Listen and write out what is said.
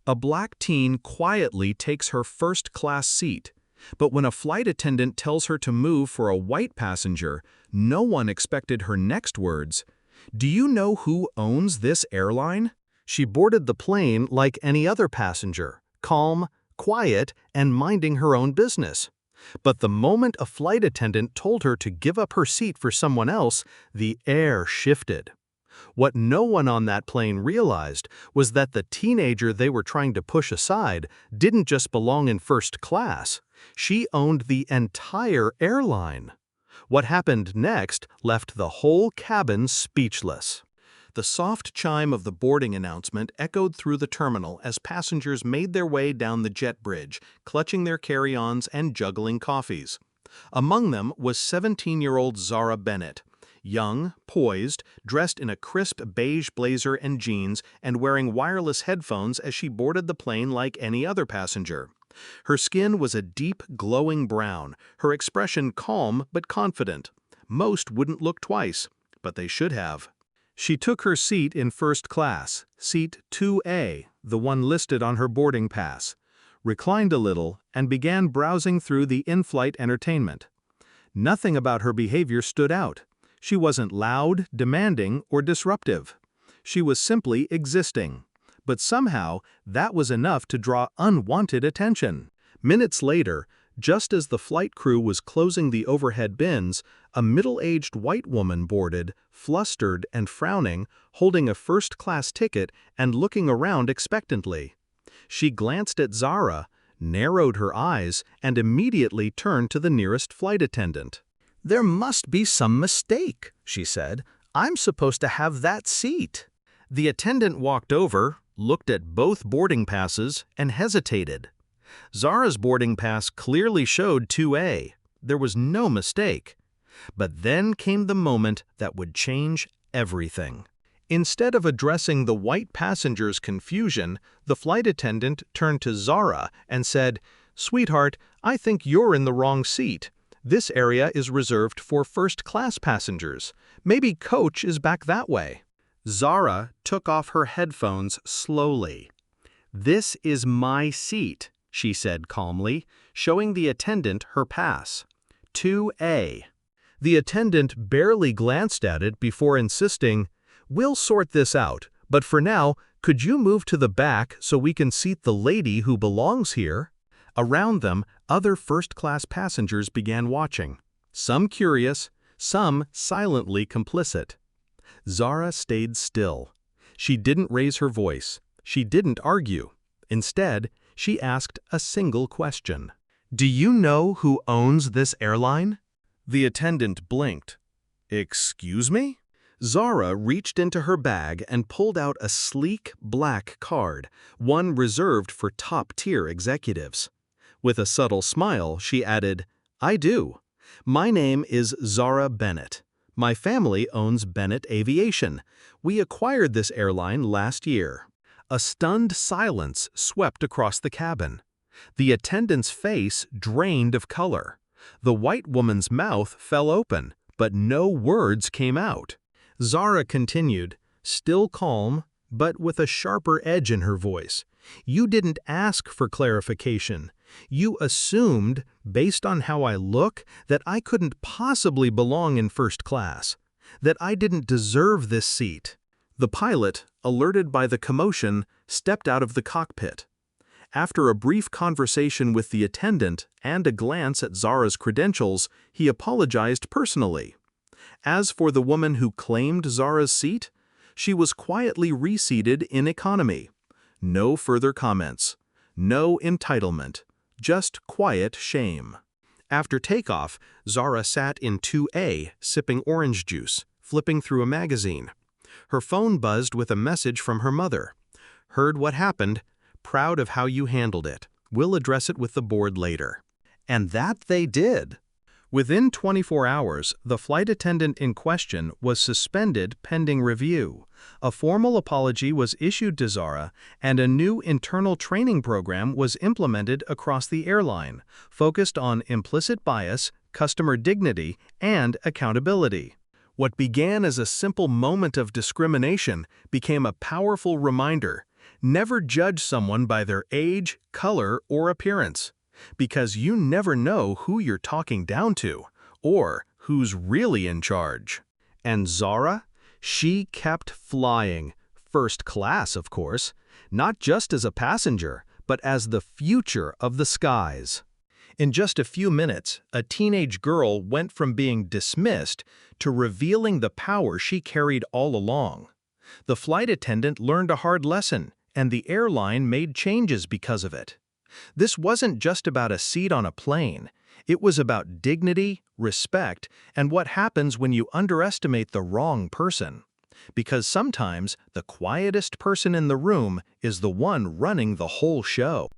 A black teen quietly takes her first-class seat, but when a flight attendant tells her to move for a white passenger, no one expected her next words. "Do you know who owns this airline?" She boarded the plane like any other passenger, calm, quiet, and minding her own business. But the moment a flight attendant told her to give up her seat for someone else, the air shifted. What no one on that plane realized was that the teenager they were trying to push aside didn't just belong in first class. She owned the entire airline. What happened next left the whole cabin speechless. The soft chime of the boarding announcement echoed through the terminal as passengers made their way down the jet bridge, clutching their carry-ons and juggling coffees. Among them was 17-year-old Zara Bennett. Young, poised, dressed in a crisp beige blazer and jeans, and wearing wireless headphones as she boarded the plane like any other passenger. Her skin was a deep, glowing brown, her expression calm but confident. Most wouldn't look twice, but they should have. She took her seat in first class, seat 2A, the one listed on her boarding pass, reclined a little, and began browsing through the in-flight entertainment. Nothing about her behavior stood out. She wasn't loud, demanding, or disruptive. She was simply existing. But somehow, that was enough to draw unwanted attention. Minutes later, just as the flight crew was closing the overhead bins, a middle-aged white woman boarded, flustered and frowning, holding a first-class ticket and looking around expectantly. She glanced at Zara, narrowed her eyes, and immediately turned to the nearest flight attendant. "There must be some mistake," she said. "I'm supposed to have that seat." The attendant walked over, looked at both boarding passes, and hesitated. Zara's boarding pass clearly showed 2A. There was no mistake. But then came the moment that would change everything. Instead of addressing the white passenger's confusion, the flight attendant turned to Zara and said, "Sweetheart, I think you're in the wrong seat. This area is reserved for first-class passengers. Maybe coach is back that way." Zara took off her headphones slowly. "This is my seat," she said calmly, showing the attendant her pass. 2A. The attendant barely glanced at it before insisting, "We'll sort this out, but for now, could you move to the back so we can seat the lady who belongs here?" Around them, other first-class passengers began watching, some curious, some silently complicit. Zara stayed still. She didn't raise her voice. She didn't argue. Instead, she asked a single question. "Do you know who owns this airline?" The attendant blinked. "Excuse me?" Zara reached into her bag and pulled out a sleek, black card, one reserved for top-tier executives. With a subtle smile, she added, "I do. My name is Zara Bennett. My family owns Bennett Aviation. We acquired this airline last year." A stunned silence swept across the cabin. The attendant's face drained of color. The white woman's mouth fell open, but no words came out. Zara continued, still calm, but with a sharper edge in her voice. "You didn't ask for clarification. You assumed, based on how I look, that I couldn't possibly belong in first class, that I didn't deserve this seat." The pilot, alerted by the commotion, stepped out of the cockpit. After a brief conversation with the attendant and a glance at Zara's credentials, he apologized personally. As for the woman who claimed Zara's seat, she was quietly reseated in economy. No further comments. No entitlement. Just quiet shame. After takeoff, Zara sat in 2A, sipping orange juice, flipping through a magazine. Her phone buzzed with a message from her mother. "Heard what happened. Proud of how you handled it. We'll address it with the board later." And that they did. Within 24 hours, the flight attendant in question was suspended pending review. A formal apology was issued to Zara, and a new internal training program was implemented across the airline, focused on implicit bias, customer dignity, and accountability. What began as a simple moment of discrimination became a powerful reminder: Never judge someone by their age, color, or appearance, because you never know who you're talking down to, or who's really in charge. And Zara? She kept flying, first class, of course, not just as a passenger, but as the future of the skies. In just a few minutes, a teenage girl went from being dismissed to revealing the power she carried all along. The flight attendant learned a hard lesson, and the airline made changes because of it. This wasn't just about a seat on a plane. It was about dignity, respect, and what happens when you underestimate the wrong person. Because sometimes the quietest person in the room is the one running the whole show.